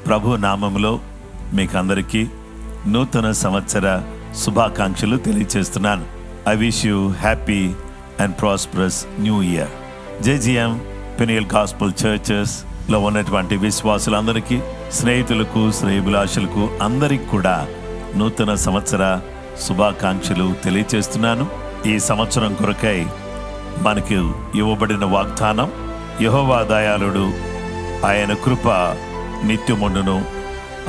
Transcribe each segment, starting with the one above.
ప్రభు నామములో మీకు అందరికీ నూతన సంవత్సర శుభాకాంక్షలు తెలియజేస్తున్నాను. I wish you happy and prosperous new year. JGM Peniel gospel churches లో ఉన్నటువంటి విశ్వాసులందరికీ, స్నేహితులకు, శ్రేయోభిలాషులకు అందరికి కూడా నూతన సంవత్సర శుభాకాంక్షలు తెలియజేస్తున్నాను. ఈ సంవత్సరం కొరకై మనకు ఇవ్వబడిన వాగ్దానం, యెహోవా దయాళుడు, ఆయన కృప నిత్యముండును,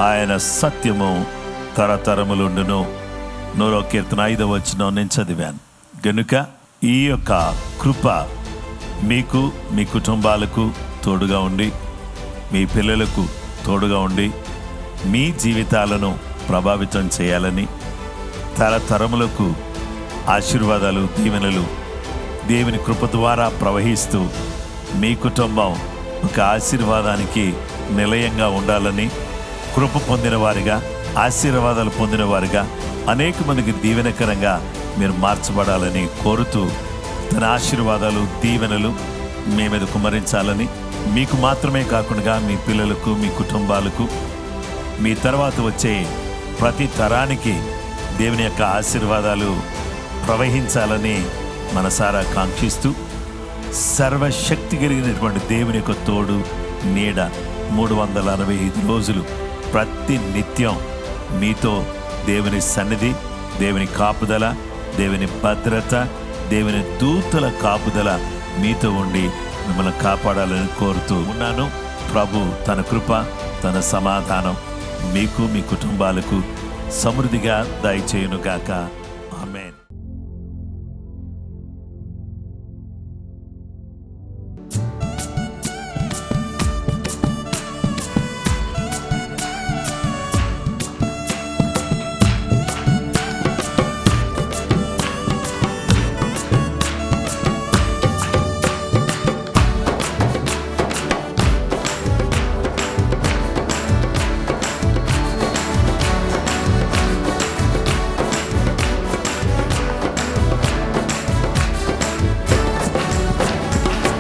ఆయన సత్యము తరతరములుండును. 100వ కీర్తన 5వ వచనం నేను చదివాను. గనుక ఈ యొక్క కృప మీకు, మీ కుటుంబాలకు తోడుగా ఉండి, మీ పిల్లలకు తోడుగా ఉండి, మీ జీవితాలను ప్రభావితం చేయాలని, తరతరములకు ఆశీర్వాదాలు, దీవెనలు దేవుని కృప ద్వారా ప్రవహిస్తూ మీ కుటుంబం ఒక ఆశీర్వాదానికి నిలయంగా ఉండాలని, కృప పొందిన వారిగా, ఆశీర్వాదాలు పొందిన వారిగా, అనేక మందికి దీవెనకరంగా మీరు మార్చబడాలని కోరుతూ, తన ఆశీర్వాదాలు, దీవెనలు మీ మీద కుమ్మరించాలని, మీకు మాత్రమే కాకుండా మీ పిల్లలకు, మీ కుటుంబాలకు, మీ తర్వాత వచ్చే ప్రతి తరానికి దేవుని యొక్క ఆశీర్వాదాలు ప్రవహించాలని మనసారా కాంక్షిస్తూ, సర్వశక్తి కలిగినటువంటి దేవుని యొక్క తోడు, నీడ 365 రోజులు ప్రతి నిత్యం మీతో దేవుని సన్నిధి, దేవుని కాపుదల, దేవుని భద్రత, దేవుని దూతల కాపుదల మీతో ఉండి మిమ్మల్ని కాపాడాలని కోరుతూ ఉన్నాను. ప్రభు తన కృప, తన సమాధానం మీకు, మీ కుటుంబాలకు సమృద్ధిగా దయచేయునుగాక. ఆమేన్.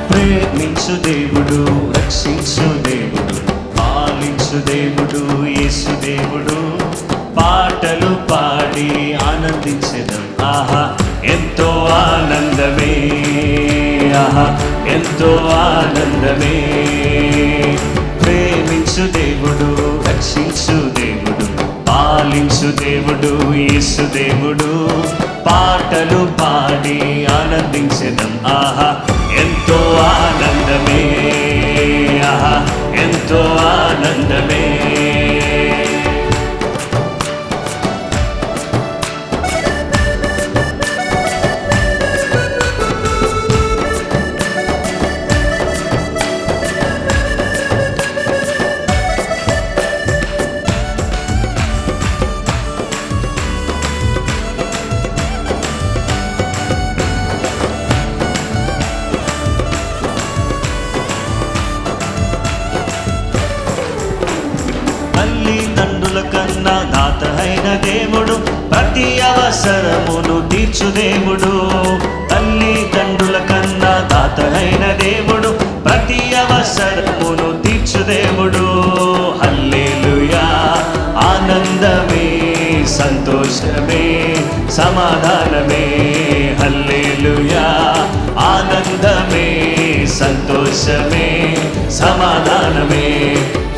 ప్రేమించు దేవుడు, రక్షించు దేవుడు, పాలించు దేవుడు, యేసు దేవుడు. పాటలు పాడి ఆనందించెదం, ఆహా ఎంతో ఆనందమే, ఆహా ఎంతో ఆనందమే. ప్రేమించు దేవుడు, రక్షించు దేవుడు, పాలించు దేవుడు, యేసు దేవుడు. పాటలు పాడి ఆనందించెదం, ఆహా ఎంతో ఆనందమే, ఆహా ఎంతో ఆనందమే. తల్లిదండ్రుల కన్నా దాత అయిన దేవుడు, ప్రతి అవసరమును తీర్చు దేవుడు. తల్లిదండ్రుల కన్నా దాత అయిన దేవుడు, ప్రతి అవసరమును తీర్చు దేవుడు. హల్లెలూయా, ఆనందమే, సంతోషమే, సమాధానమే. హల్లెలూయా, ఆనందమే, సంతోషమే, సమాధానమే.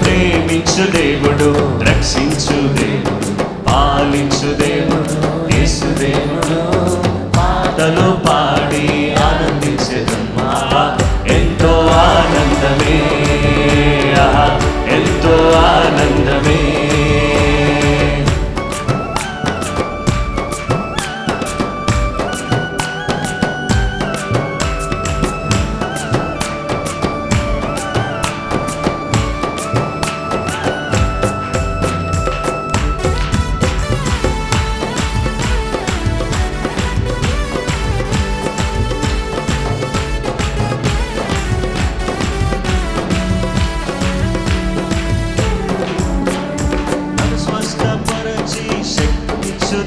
ప్రేమించు దేవుడు, రక్షించు దేవుడు, పాలించు దేవుడు, యేసు దేవుడు. పాటలు పాడి ఆనందించెదం, ఆహా ఎంతో ఆనందమే, ఆహా ఎంతో ఆనందమే.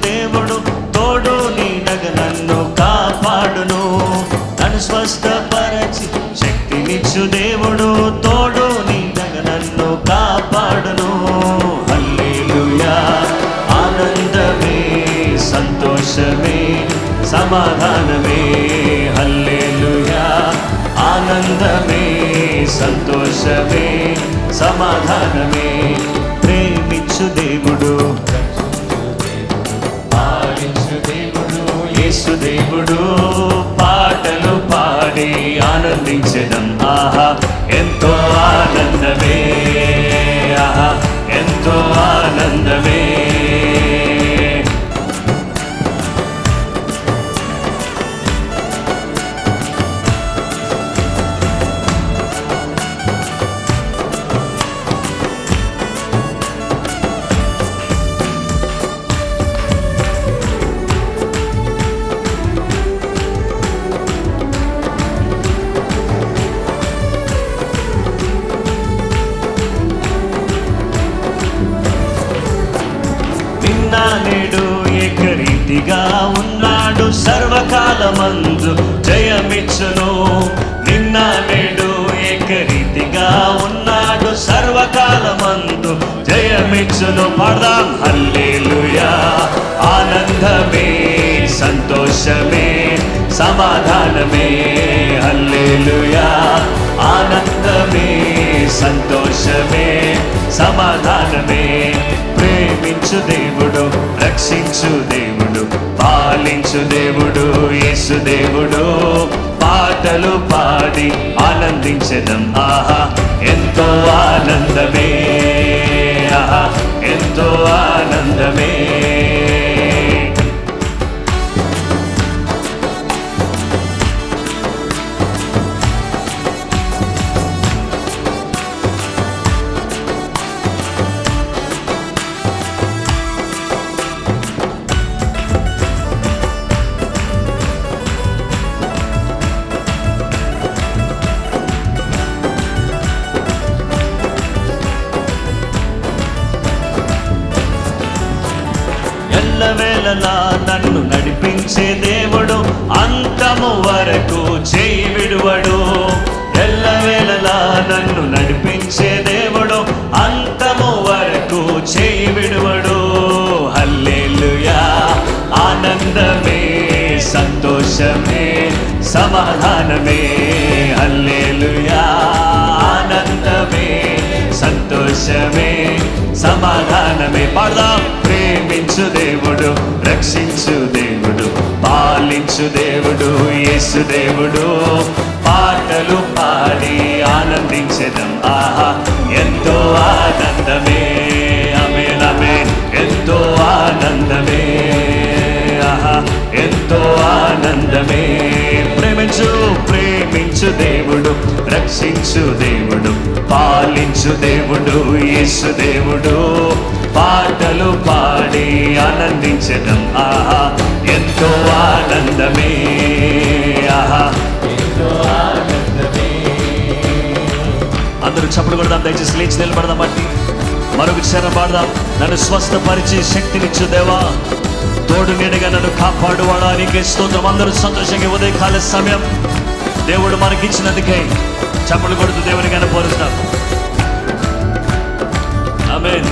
దేవుడు, తోడు నీడగా నన్ను కాపాడును. నన్ను స్వస్థపరచి శక్తినిచ్చు దేవుడు, తోడు నీడగా నన్ను కాపాడును. సమాధానమే, హల్లెలూయా. ఆనందమే, సంతోషమే, సమాధానమే. ప్రేమించు దేవుడు, పాలించు దేవుడు, యేసు దేవుడు. పాటలు పాడి ఆనందించడం, ఆహా ఎంతో ఆనందమే, ఆహా ఎంతో ఆనందమే. నేడు ఏకరీతిగా ఉన్నాడు, సర్వకాలమందు జయమిచ్చును. నిన్న నేడు ఏకరీతిగా ఉన్నాడు, సర్వకాలమందు జయమిచ్చును. పాడదాం హల్లెలూయా. ఆనందమే, సంతోషమే, సమాధానమే, హల్లెలూయా. ఆనందమే, సంతోషమే, సమాధానమే. ప్రేమించు దేవుడు, రక్షించు దేవుడు, పాలించు దేవుడు, యేసు దేవుడు. పాటలు పాడి ఆనందించడం, ఆహా ఎంతో ఆనందమే, ఆహా ఎంతో ఆనందమే. ఎల్లవేళలా నన్ను నడిపించే దేవుడు, అంతము వరకు చేయి విడువడు. ఎల్లవేళలా నన్ను నడిపించే దేవుడు, అంతము వరకు చేయి విడువడు. హల్లెలూయా. ఆనందమే, సంతోషమే, సమాధానమే, హల్లెలూయా. ఆనందమే, సంతోషమే, సమాధానమే. పాడదాం. ప్రేమించు దేవుడు, రక్షించు దేవుడు, పాలించు దేవుడు, యేసు దేవుడు. పాటలు పాడి ఆనందించడం, ఆహా ఎంతో ఆనందమే, ఆమేన్ ఆమేన్. ఎంతో ఆనందమే, ఆహా ఎంతో ఆనందమే. ప్రేమించు, ప్రేమించు దేవుడు, రక్షించు దేవుడు, పాలించు దేవుడు, యేసు దేవుడు. పాటలు పాడి ఆనందించడం, ఆహా ఎంతో ఆనందమే, ఆహా ఎంతో ఆనందమే. అందరూ చప్పుడు కొడదాం, దయచేసి లేచి నిలబడదాం. బట్టి మరొక క్షణం పాడదాం. నన్ను స్వస్థపరిచి శక్తినిచ్చు దేవా, తోడు నీడగా నన్ను కాపాడువాడా, నీకే స్తోత్రం. అందరూ సంతోషంగా ఉదయకాల సమయం దేవుడు మనకిచ్చినందుకై చప్పుడు కొడుతూ దేవుని కనపరుస్తాం. ఆమేన్.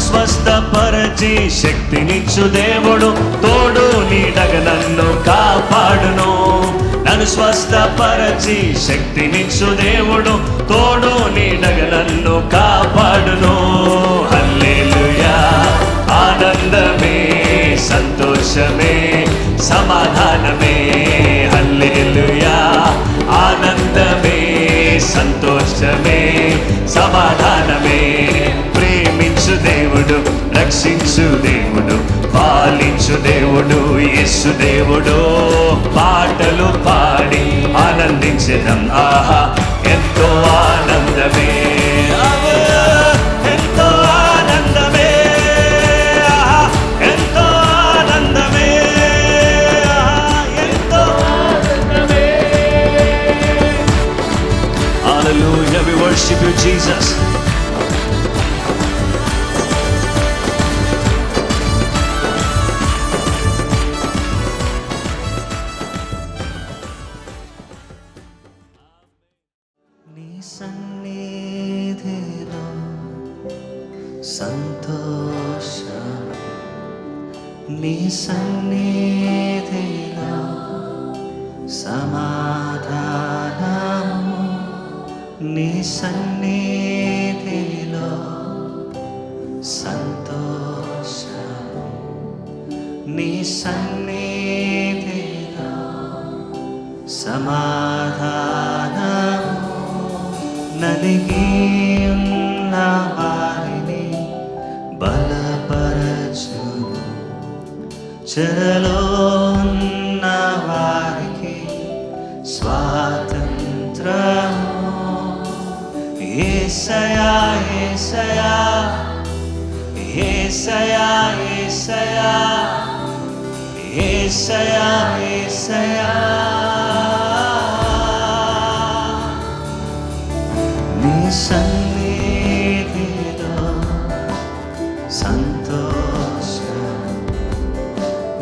స్వస్థపరచి శక్తినిచ్చు దేవుడు, తోడు నీడగా నన్ను కాపాడును. నన్ను స్వస్థపరచి శక్తినిచ్చు దేవుడు, తోడు నీడగా నన్ను కాపాడును. హల్లెలూయా. ఆనందమే, సంతోషమే, సమాధానమే, హల్లెలూయా. ఆనందమే, సంతోషమే, సమాధానమే. ప్రేమించు దేవుడు, రక్షించు దేవుడు, పాలించు దేవుడు, యేసు దేవుడు. పాటలు పాడి ఆనందించడం, ఆహా ఎంతో ఆనందమే, ఎంతో ఆనందమే, ఆహా ఎంతో ఆనందమే, ఎంతో ఆనందమే. Hallelujah, we worship you, Jesus. నీ సన్నిధిలో సమాధానము, నీ సన్నిధిలో సంతోషము, నీ సన్నిధిలో సమాధానము. నలిగి ఉన్న వారిని బలపరచును, చెరలో ఉన్న వారికి స్వాతంత్రము. యేసయ్యా యేసయ్యా యేసయ్యా యేసయ్యా యేసయ్యా నీ సన్నిధిలో సంతోషం,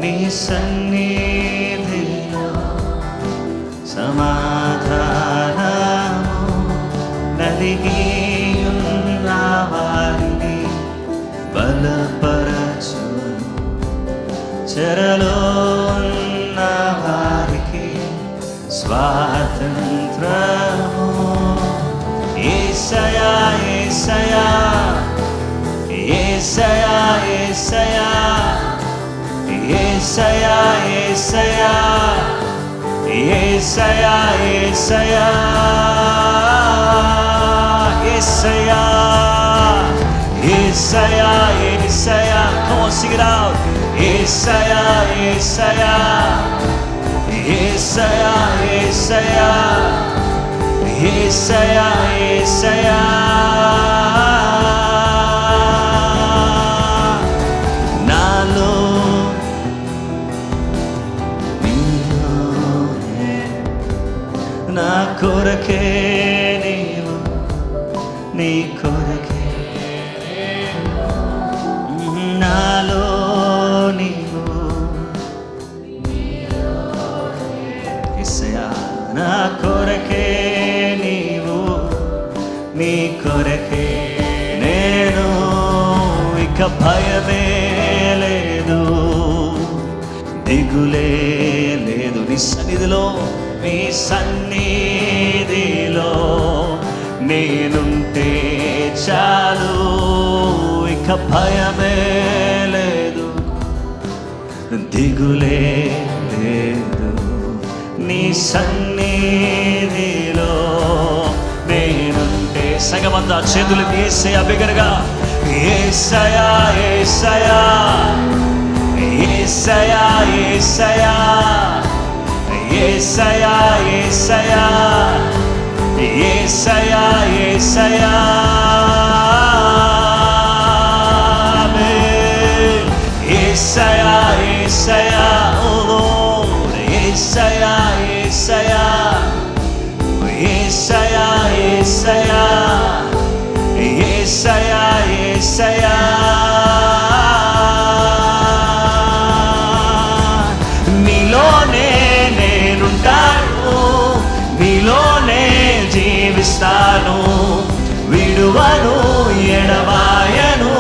నీ సన్నిధిలో సమాధానము. నలిగి ఉన్న వారిని బలపరచును, చెరలో ఉన్న వారికి స్వాతంత్రము. యేసయ్యా యేసయ్యా యేసయ్యా యేసయ్యా యేసయ్యా యేసయ్యా యేసయ్యా యేసయ్యా యేసయ్యా యేసయ్యా. Come on, sing it out. యేసయ్యా యేసయ్యా యేసయ్యా యేసయ్యా యేసయ్యా యేసయ్యా. నాలో నీలోనే నా కొరకే నీవు, నీ కొరకే నాలో నీవు. యేసయ్యా నా కొరకే నీవు, నీ కొరకే నేను. ఇక భయమే లేదు, దిగులే లేదు. నీ సన్నిధిలో, నీ సన్నిధిలో నేనుంటే చాలు. ఇక భయమే లేదు, దిగులే లేదు. నీ సన్నిధిలో నేనుంటే. సగమంతా చేతులు యేసయ్యా బిగ్గరగా. యేసయ్యా యేసయ్యా యేసయ్యా యేసయ్యా యేసయ్యా యేసయ్యా యేసయ్యా యేసయ్యా. యేసయ్యా యేసయ్యా ఓ Lord. యేసయ్యా యేసయ్యా యేసయ్యా యేసయ్యా యేసయ్యా యేసయ్యా. నీలోనే నేనుంటాను, నీలోనే జీవిస్తాను. విడువను ఎడబాయను,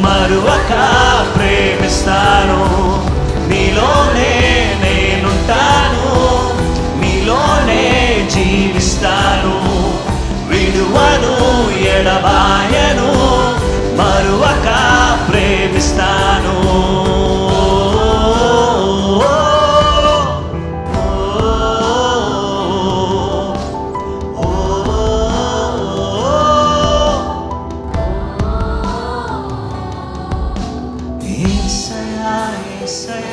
మరువక ప్రేమిస్తాను. నీలోనే నేనుంటాను, నీలోనే జీవిస్తాను. విడువను ఎడబాయను, మరువక ప్రేమిస్తాను. యేసయ్యా యేసయ్యా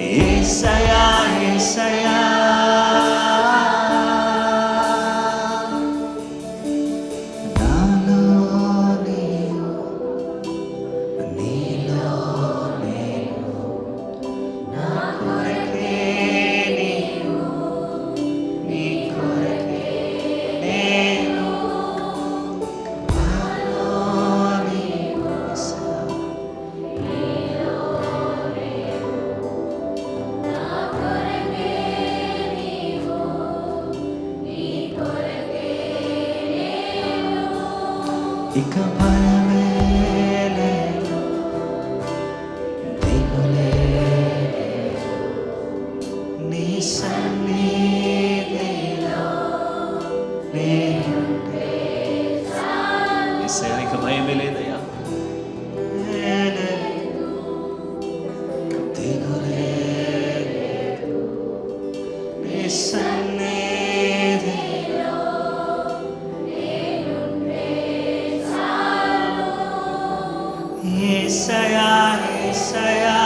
యేసయ్యా యేసయ్యా. నాలో నీవు, నీలో నేను, నా కొరకే నీవు, నీ కొరకే నేను. నాలో నీవు యేసయ్యా, ఇక భయమే లేదు, దిగులే లేదు. నీ సన్నిధిలో నేనుంటే యేసయ్యా, ఇక భయమే లేదయ్యా. దిగులే లేదు, నీ సన్నిధిలో యేసయ్యా, యేసయ్యా.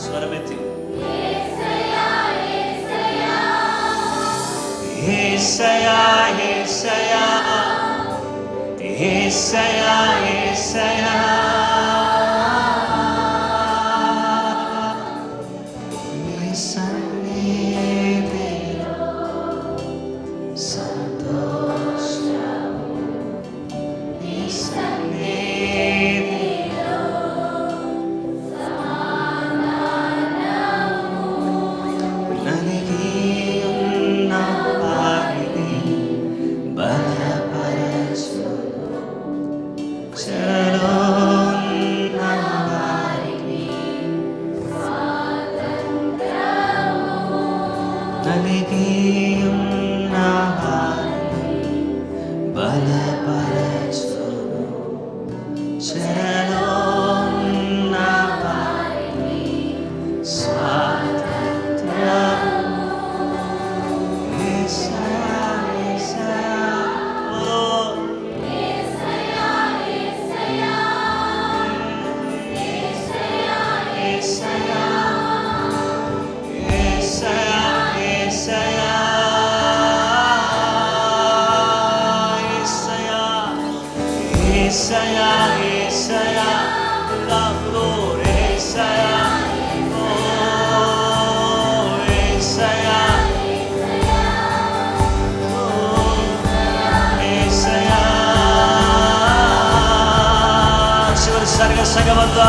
స్వరమెత్తి యేసయ్యా, యేసయ్యా, యేసయ్యా, యేసయ్యా, యేసయ్యా. నీ సన్నిధిలో సంతోషము, నీ సన్నిధిలో నలిగి ఉన్న వారిని బలపరచును, చెరలో ఉన్న వారికి నలిగి ఉన్న వారిని బలపరచును, చెరలో ఉన్న వారికి స్వాతంత్ర్యము. యేసయ్యా, యేసయ్యా, ఓ యేసయ్యా, యేసయ్యా, యేసయ్యా, యేసయ్యా, యేసయ్యా, యేసయ్యా, యేసయ్యా. Lord, యేసయ్యా, ఓ యేసయ్యా, ఓ యేసయ్యా. చివరిసారిగా సగమంతా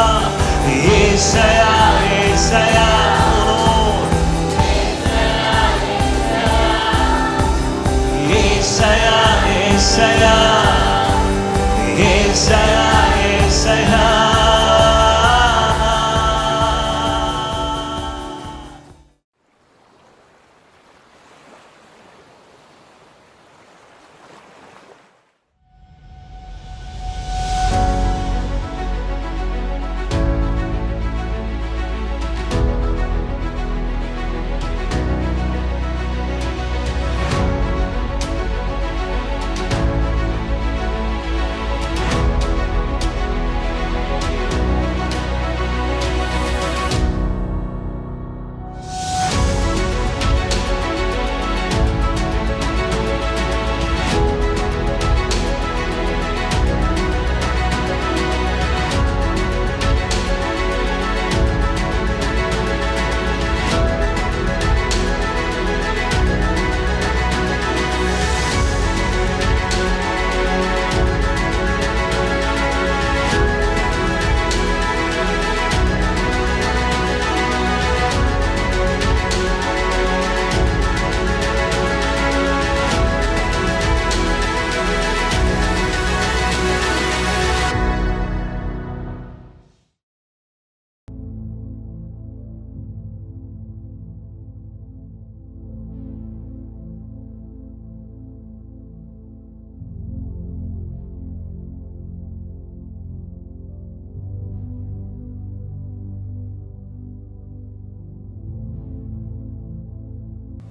యేసయ్యా, యేసయ్యా, ఓ యేసయ్యా, యేసయ్యా, యేసయ్యా, యేసయ్యా.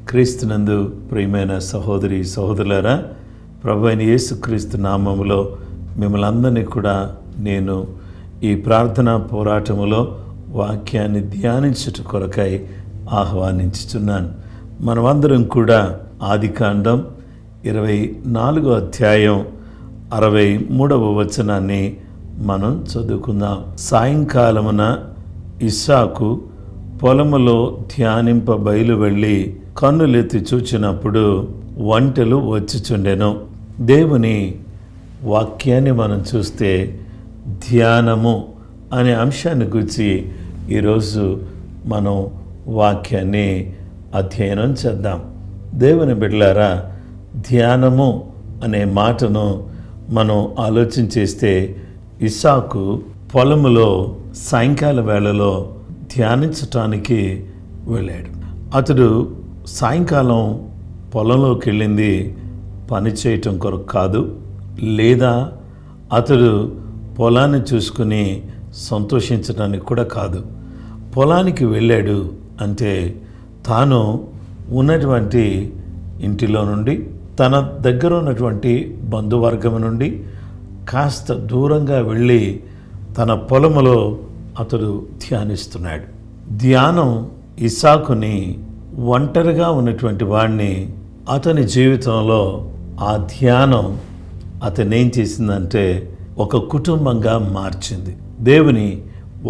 క్రీస్తునందు ప్రియమైన సహోదరి సహోదరులారా, ప్రభు అయిన యేసుక్రీస్తు నామములో మిమ్మల్ని అందరినీ కూడా నేను ఈ ప్రార్థనా పోరాటములో వాక్యాన్ని ధ్యానించుట కొరకై ఆహ్వానించుచున్నాను. మనమందరం కూడా ఆదికాండం 24వ అధ్యాయం 63వ వచనాన్ని మనం చదువుకుందాం. సాయంకాలమున ఇస్సాకు పొలములో ధ్యానింప బయలు వెళ్ళి కన్నులెత్తి చూచినప్పుడు ఒంటెలు వచ్చుచుండెను. దేవుని వాక్యాన్ని మనం చూస్తే ధ్యానము అనే అంశాన్ని గురించి ఈరోజు మనం వాక్యాన్ని అధ్యయనం చేద్దాం. దేవుని బిడ్డలారా, ధ్యానము అనే మాటను మనం ఆలోచన చేస్తే ఇస్సాకు పొలములో సాయంకాల వేళలో ధ్యానించటానికి వెళ్ళాడు. అతడు సాయంకాలం పొలంలోకి వెళ్ళింది పని చేయటం కొరకు కాదు, లేదా అతడు పొలాన్ని చూసుకుని సంతోషించడానికి కూడా కాదు. పొలానికి వెళ్ళాడు అంటే తాను ఉన్నటువంటి ఇంటిలో నుండి, తన దగ్గర ఉన్నటువంటి బంధువర్గం నుండి కాస్త దూరంగా వెళ్ళి తన పొలములో అతడు ధ్యానిస్తున్నాడు. ధ్యానం ఇస్సాకుని ఒంటరిగా ఉన్నటువంటి వాడిని అతని జీవితంలో ఆ ధ్యానం అతను ఏం చేసిందంటే ఒక కుటుంబంగా మార్చింది. దేవుని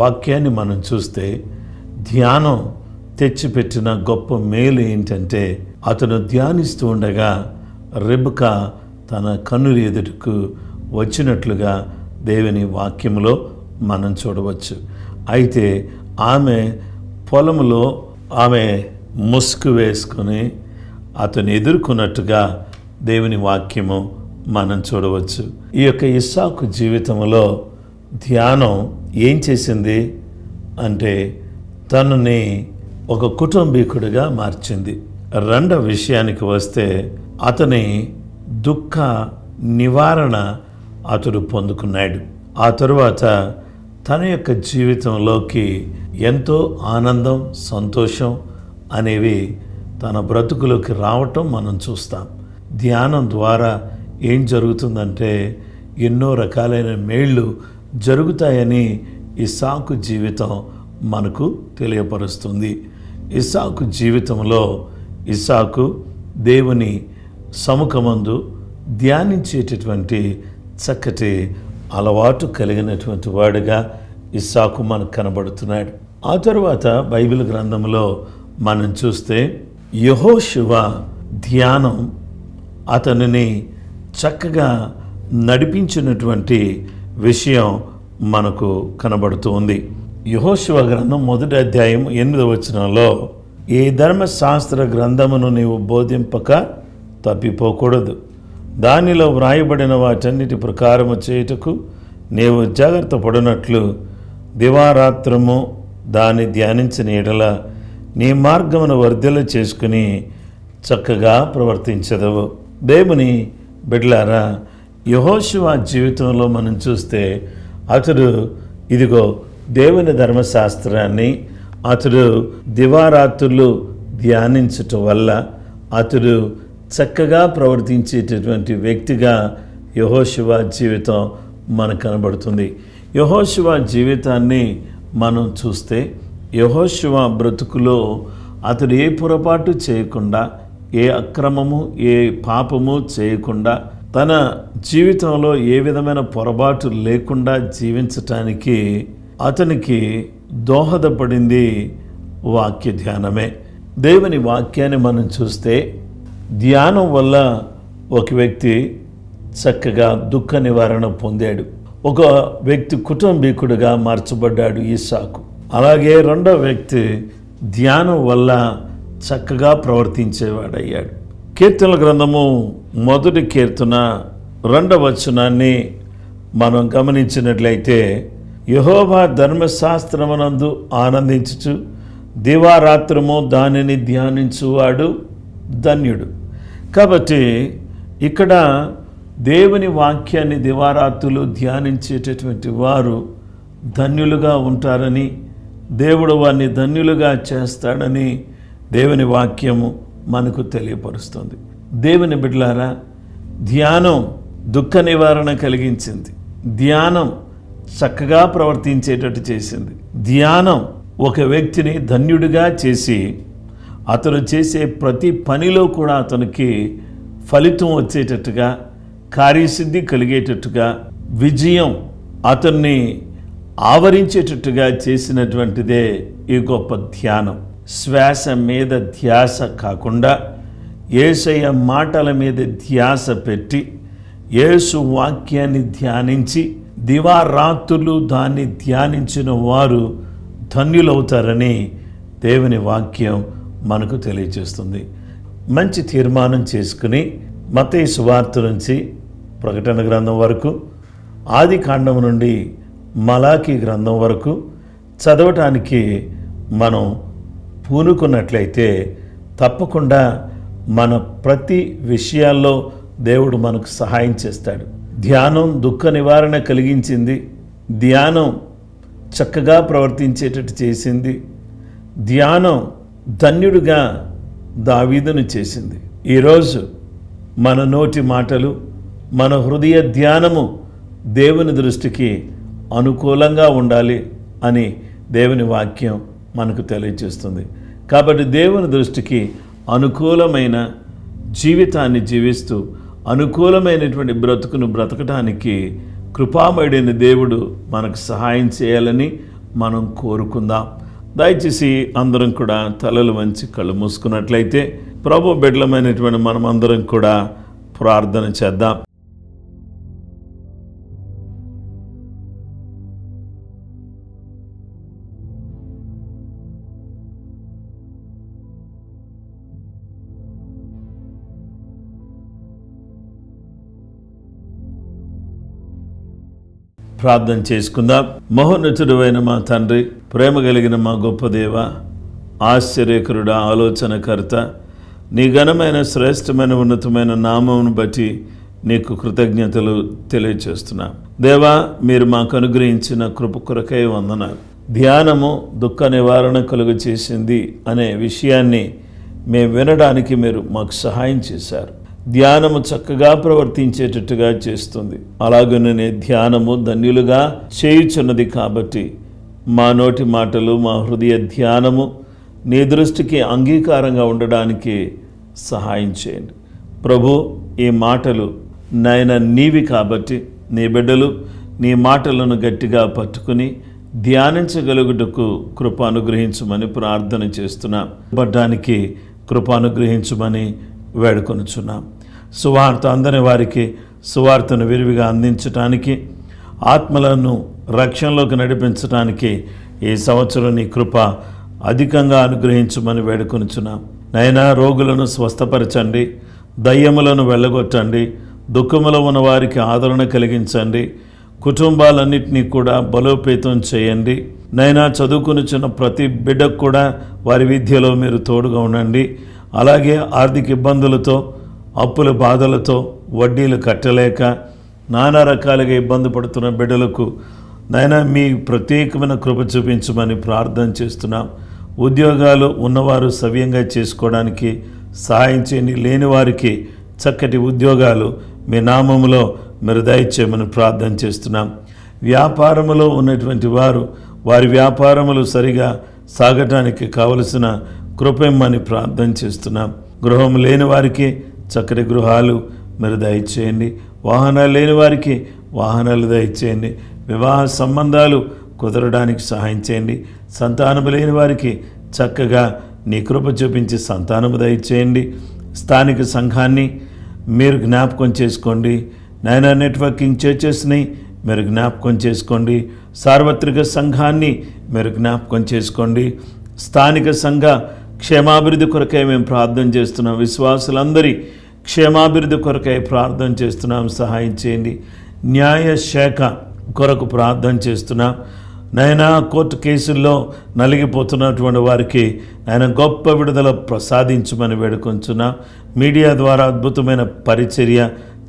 వాక్యాన్ని మనం చూస్తే ధ్యానం తెచ్చిపెట్టిన గొప్ప మేలు ఏంటంటే అతను ధ్యానిస్తూ ఉండగా రెబెకా తన కన్నుల ఎదుటకు వచ్చినట్లుగా దేవుని వాక్యములో మనం చూడవచ్చు. అయితే ఆమె పొలములో ఆమె ముసుగు వేసుకొని అతను ఎదుర్కొన్నట్టుగా దేవుని వాక్యము మనం చూడవచ్చు. ఈ యొక్క ఇస్సాకు జీవితంలో ధ్యానం ఏం చేసింది అంటే తనని ఒక కుటుంబీకుడిగా మార్చింది. రెండవ విషయానికి వస్తే అతని దుఃఖ నివారణ అతడు పొందుకున్నాడు. ఆ తరువాత తన యొక్క జీవితంలోకి ఎంతో ఆనందం, సంతోషం అనేవి తన బ్రతుకులోకి రావటం మనం చూస్తాం. ధ్యానం ద్వారా ఏం జరుగుతుందంటే ఎన్నో రకాలైన మేళ్ళు జరుగుతాయని ఇస్సాకు జీవితం మనకు తెలియపరుస్తుంది. ఇస్సాకు జీవితంలో ఇస్సాకు దేవుని సముఖమందు ధ్యానించేటటువంటి చక్కటి అలవాటు కలిగినటువంటి వాడుగా ఇస్సాకు మనకు కనబడుతున్నాడు. ఆ తరువాత బైబిల్ గ్రంథంలో మనం చూస్తే యెహోషువ ధ్యానం అతనిని చక్కగా నడిపించినటువంటి విషయం మనకు కనబడుతూ ఉంది. యెహోషువ గ్రంథం 1వ అధ్యాయం 8వ వచనంలో, ఏ ధర్మశాస్త్ర గ్రంథమును నీవు బోధింపక తప్పిపోకూడదు, దానిలో వ్రాయబడిన వాటన్నిటి ప్రకారము చేయుటకు నీవు జాగ్రత్త పడినట్లు దివారాత్రము దాన్ని ధ్యానించిన ఎడల నీ మార్గమును వర్ధిల్ల చేసుకుని చక్కగా ప్రవర్తించదవు. దేవుని బిడ్డలారా, యెహోషువ జీవితంలో మనం చూస్తే అతడు ఇదిగో దేవుని ధర్మశాస్త్రాన్ని అతడు దివారాత్రులు ధ్యానించటం వల్ల అతడు చక్కగా ప్రవర్తించేటటువంటి వ్యక్తిగా యెహోషువ జీవితం మనకు కనబడుతుంది. యెహోషువ జీవితాన్ని మనం చూస్తే యెహోషువ బ్రతుకులో అతడు ఏ పొరపాటు చేయకుండా, ఏ అక్రమము, ఏ పాపము చేయకుండా, తన జీవితంలో ఏ విధమైన పొరపాటు లేకుండా జీవించటానికి అతనికి దోహదపడింది వాక్య ధ్యానమే. దేవుని వాక్యాన్ని మనం చూస్తే ధ్యానం వల్ల ఒక వ్యక్తి చక్కగా దుఃఖ నివారణ పొందాడు. ఒక వ్యక్తి కుటుంబీకుడిగా మార్చబడ్డాడు ఇస్సాకు. అలాగే రెండో వ్యక్తి ధ్యానం వల్ల చక్కగా ప్రవర్తించేవాడయ్యాడు. కీర్తనల గ్రంథము 1వ కీర్తన 2వ వచనాన్ని మనం గమనించినట్లయితే, యెహోవా ధర్మశాస్త్రమునందు ఆనందించుచు దివారాత్రము దానిని ధ్యానించువాడు ధన్యుడు. కాబట్టి ఇక్కడ దేవుని వాక్యాన్ని దివారాత్రులు ధ్యానించేటటువంటి వారు ధన్యులుగా ఉంటారని, దేవుడు వారిని ధన్యులుగా చేస్తాడని దేవుని వాక్యము మనకు తెలియపరుస్తుంది. దేవుని బిడ్డలారా, ధ్యానం దుఃఖ నివారణ కలిగించింది. ధ్యానం చక్కగా ప్రవర్తించేటట్టు చేసింది. ధ్యానం ఒక వ్యక్తిని ధన్యుడిగా చేసి అతను చేసే ప్రతి పనిలో కూడా అతనికి ఫలితం వచ్చేటట్టుగా, కార్యసిద్ధి కలిగేటట్టుగా, విజయం అతన్ని ఆవరించేటట్టుగా చేసినటువంటిదే ఈ గొప్ప ధ్యానం. శ్వాస మీద ధ్యాస కాకుండా యేసయ్య మాటల మీద ధ్యాస పెట్టి యేసు వాక్యాన్ని ధ్యానించి దివారాత్రులు దాన్ని ధ్యానించిన వారు ధన్యులవుతారని దేవుని వాక్యం మనకు తెలియజేస్తుంది. మంచి తీర్మానం చేసుకుని మత్తయి సువార్త నుంచి ప్రకటన గ్రంథం వరకు, ఆది కాండం నుండి మలాకీ గ్రంథం వరకు చదవటానికి మనం పూనుకున్నట్లయితే తప్పకుండా మన ప్రతి విషయాల్లో దేవుడు మనకు సహాయం చేస్తాడు. ధ్యానం దుఃఖ నివారణ కలిగించింది. ధ్యానం చక్కగా ప్రవర్తించేటట్టు చేసింది. ధ్యానం ధన్యుడిగా దావీదును చేసింది. ఈరోజు మన నోటి మాటలు, మన హృదయ ధ్యానము దేవుని దృష్టికి అనుకూలంగా ఉండాలి అని దేవుని వాక్యం మనకు తెలియజేస్తుంది. కాబట్టి దేవుని దృష్టికి అనుకూలమైన జీవితాన్ని జీవిస్తూ అనుకూలమైనటువంటి బ్రతుకును బ్రతకడానికి కృపామయుడైన దేవుడు మనకు సహాయం చేయాలని మనం కోరుకుందాం. దయచేసి అందరం కూడా తలలు వంచి కళ్ళు మూసుకున్నట్లయితే ప్రభు బిడ్డలమైనటువంటి మనం అందరం కూడా ప్రార్థన చేద్దాం. ప్రార్థన చేసుకుందాం. మహోన్నతుడైన మా తండ్రి, ప్రేమ కలిగిన మా గొప్ప దేవ, ఆశ్చర్యకరుడ, ఆలోచనకర్త, నీ ఘనమైన శ్రేష్టమైన ఉన్నతమైన నామమును బట్టి నీకు కృతజ్ఞతలు తెలియచేస్తున్నాం. దేవా, మీరు మాకు అనుగ్రహించిన కృప కొరకై వందనాలు. ధ్యానము దుఃఖ నివారణ కలుగు చేసింది అనే విషయాన్ని మేము వినడానికి మీరు మాకు సహాయం చేశారు. ధ్యానము చక్కగా ప్రవర్తించేటట్టుగా చేస్తుంది. అలాగనే ధ్యానము ధన్యులుగా చేయుచున్నది. కాబట్టి మా నోటి మాటలు, మా హృదయ ధ్యానము నీ దృష్టికి అంగీకారంగా ఉండడానికి సహాయం చేయండి ప్రభు. ఈ మాటలు నాయన నీవి కాబట్టి నీ బిడ్డలు నీ మాటలను గట్టిగా పట్టుకుని ధ్యానించగలుగుటకు కృప అనుగ్రహించమని ప్రార్థన చేస్తున్నాం. పడ్డానికి కృప అనుగ్రహించమని వేడుకొనుచున్నాం. సువార్త అందని వారికి సువార్తను విరివిగా అందించటానికి, ఆత్మలను రక్షణలోకి నడిపించడానికి ఈ సంవత్సరం నీ కృప అధికంగా అనుగ్రహించమని వేడుకొనుచున్నాం. నైనా రోగులను స్వస్థపరచండి, దయ్యములను వెళ్ళగొట్టండి, దుఃఖములో ఉన్న వారికి ఆదరణ కలిగించండి, కుటుంబాలన్నింటినీ కూడా బలోపేతం చేయండి. నైనా చదువుకునిచున్న ప్రతి బిడ్డకు కూడా వారి విద్యలో మీరు తోడుగా ఉండండి. అలాగే ఆర్థిక ఇబ్బందులతో, అప్పుల బాధలతో, వడ్డీలు కట్టలేక నానా రకాలుగా ఇబ్బంది పడుతున్న బిడ్డలకు నైనా మీ ప్రత్యేకమైన కృప చూపించమని ప్రార్థన చేస్తున్నాం. ఉద్యోగాలు ఉన్నవారు సవ్యంగా చేసుకోవడానికి సహాయం చేయండి. లేని వారికి చక్కటి ఉద్యోగాలు మీ నామములో మీరు దయచేయమని ప్రార్థన చేస్తున్నాం. వ్యాపారములో ఉన్నటువంటి వారు వారి వ్యాపారములు సరిగా సాగటానికి కావలసిన కృపమ్మని ప్రార్థన చేస్తున్నాం. గృహం లేని వారికి చక్కటి గృహాలు మీరు దయచేయండి. వాహనాలు లేని వారికి వాహనాలు దయచేయండి. వివాహ సంబంధాలు కుదరడానికి సహాయం చేయండి. సంతానము లేని వారికి చక్కగా నీ కృప చూపించి సంతానము దయచేయండి. స్థానిక సంఘాన్ని మీరు జ్ఞాపకం చేసుకోండి. నైనా నెట్వర్కింగ్ చర్చెస్ని మీరు జ్ఞాపకం చేసుకోండి. సార్వత్రిక సంఘాన్ని మీరు జ్ఞాపకం చేసుకోండి. స్థానిక సంఘ క్షేమాభివృద్ధి కొరకై మేము ప్రార్థన చేస్తున్నాం. విశ్వాసులందరి క్షేమాభివృద్ధి కొరకై ప్రార్థన చేస్తున్నాం. సహాయం చేయండి. న్యాయ శాఖ కొరకు ప్రార్థన చేస్తున్నాం. నైనా కోర్టు కేసుల్లో నలిగిపోతున్నటువంటి వారికి ఆయన గొప్ప విడుదల ప్రసాదించమని వేడుకొంచున్నాం. మీడియా ద్వారా అద్భుతమైన పరిచర్య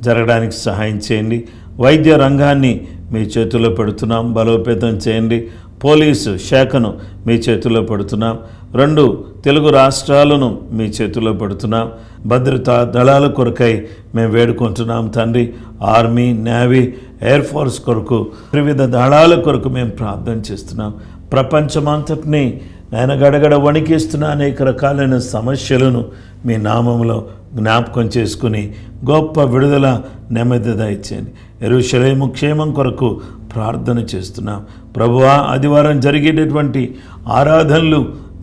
జరగడానికి సహాయం చేయండి. వైద్య రంగాన్ని మీ చేతుల్లో పెడుతున్నాం, బలోపేతం చేయండి. పోలీసు శాఖను మీ చేతుల్లో పెడుతున్నాం. 2 తెలుగు రాష్ట్రాలను మీ చేతుల్లో పెడుతున్నాం. భద్రతా దళాల కొరకై మేము వేడుకుంటున్నాం తండ్రి. ఆర్మీ, నేవీ, ఎయిర్ ఫోర్స్ కొరకు, వివిధ దళాల కొరకు మేము ప్రార్థన చేస్తున్నాం. ప్రపంచమంతటినీ ఆయన గడగడ వణికిస్తున్న అనేక రకాలైన సమస్యలను మీ నామంలో జ్ఞాపకం చేసుకుని గొప్ప విడుదల నెమ్మది దయచేయండి. యెరూషలేము క్షేమం కొరకు ప్రార్థన చేస్తున్నాం. ప్రభువా, ఆదివారం జరిగేటటువంటి ఆరాధనలు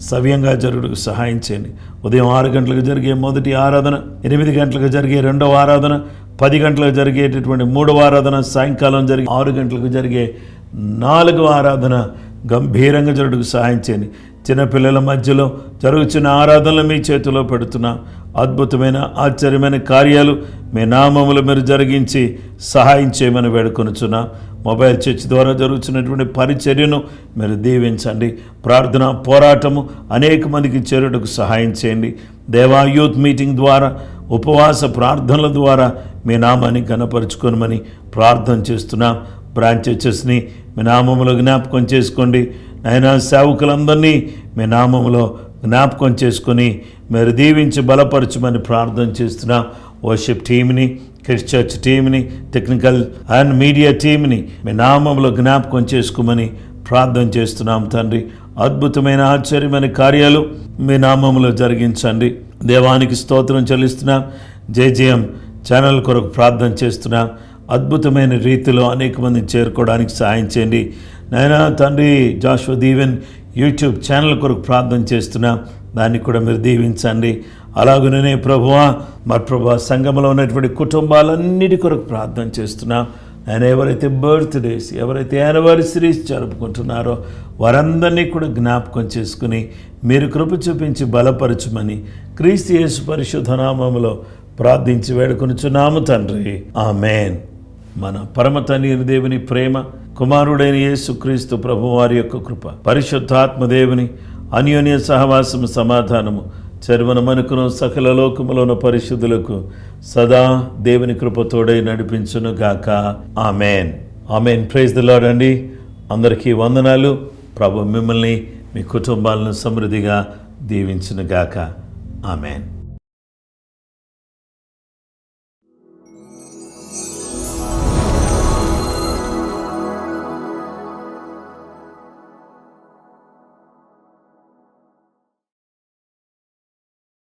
సవ్యంగా జరుగుటకు సహాయం చేయండి. ఉదయం 6 గంటలకు జరిగే మొదటి ఆరాధన, 8 గంటలకు జరిగే 2వ ఆరాధన, 10 గంటలకు జరిగేటటువంటి 3వ ఆరాధన, సాయంకాలం జరిగే 6 గంటలకు జరిగే 4వ ఆరాధన గంభీరంగా జరుగుటకు సహాయం చేయండి. చిన్నపిల్లల మధ్యలో జరుగుతున్న ఆరాధనలు మీ చేతిలో పెడుతున్నాం. అద్భుతమైన ఆశ్చర్యమైన కార్యాలు మీ నామములు మీరు జరిగించి సహాయం చేయమని వేడుకొనుచున్నాం. మొబైల్ చర్చ్ ద్వారా జరుగుతున్నటువంటి పరిచర్యను మీరు దీవించండి. ప్రార్థన పోరాటము అనేక మందికి చేరుటకు సహాయం చేయండి. దేవా, యూత్ మీటింగ్ ద్వారా, ఉపవాస ప్రార్థనల ద్వారా మీ నామాన్ని ఘనపరుచుకోనమని ప్రార్థన చేస్తున్నాం. బ్రాంచ్ చర్చెస్ని మీ నామములో జ్ఞాపకం చేసుకోండి. అయినా సేవకులందరినీ మీ నామములో జ్ఞాపకం చేసుకొని మీరు దీవించి బలపరచమని ప్రార్థన చేస్తున్నాం. వర్షిప్ టీమ్ని, కిడ్స్ చర్చ్ టీమ్ని, టెక్నికల్ అండ్ మీడియా టీమ్ని మీ నామంలో జ్ఞాపకం చేసుకోమని ప్రార్థన చేస్తున్నాం. తండ్రి, అద్భుతమైన ఆశ్చర్యమైన కార్యాలు మీ నామంలో జరిగించండి. దేవానికి స్తోత్రం చెల్లిస్తున్నాం. జేజేఎం ఛానల్ కొరకు ప్రార్థన చేస్తున్నాం. అద్భుతమైన రీతిలో అనేక మందిని చేరుకోవడానికి సహాయం చేయండి. నాయనా తండ్రి, జాషువా దీవెన్ యూట్యూబ్ ఛానల్ కొరకు ప్రార్థన చేస్తున్నాం. దాన్ని కూడా మీరు దీవించండి. అలాగనే ప్రభువా, మరి ప్రభువా, సంఘంలో ఉన్నటువంటి కుటుంబాలన్నిటి కొరకు ప్రార్థన చేస్తున్నాం. ఆయన ఎవరైతే బర్త్డేస్, ఎవరైతే యానివర్సరీస్ జరుపుకుంటున్నారో వారందరినీ కూడా జ్ఞాపకం చేసుకుని మీరు కృప చూపించి బలపరచమని క్రీస్తు యేసు పరిశుద్ధ నామములో ప్రార్థించి వేడుకొనుచున్నాము తండ్రి. ఆమేన్. మన పరమ తండ్రి దేవుని ప్రేమ, కుమారుడైన యేసుక్రీస్తు ప్రభువారి యొక్క కృప, పరిశుద్ధాత్మ దేవుని అన్యోన్య సహవాసము, సమాధానము చర్వనమనుకును సకల లోకములోని పరిశుద్ధులకు సదా దేవుని కృపతోడై నడిపించును గాక. Amen. Amen. Praise the Lord అండి. అందరికీ వందనాలు. ప్రభు మిమ్మల్ని, మీ కుటుంబాలను సమృద్ధిగా దీవించును గాక. ఆమెన్.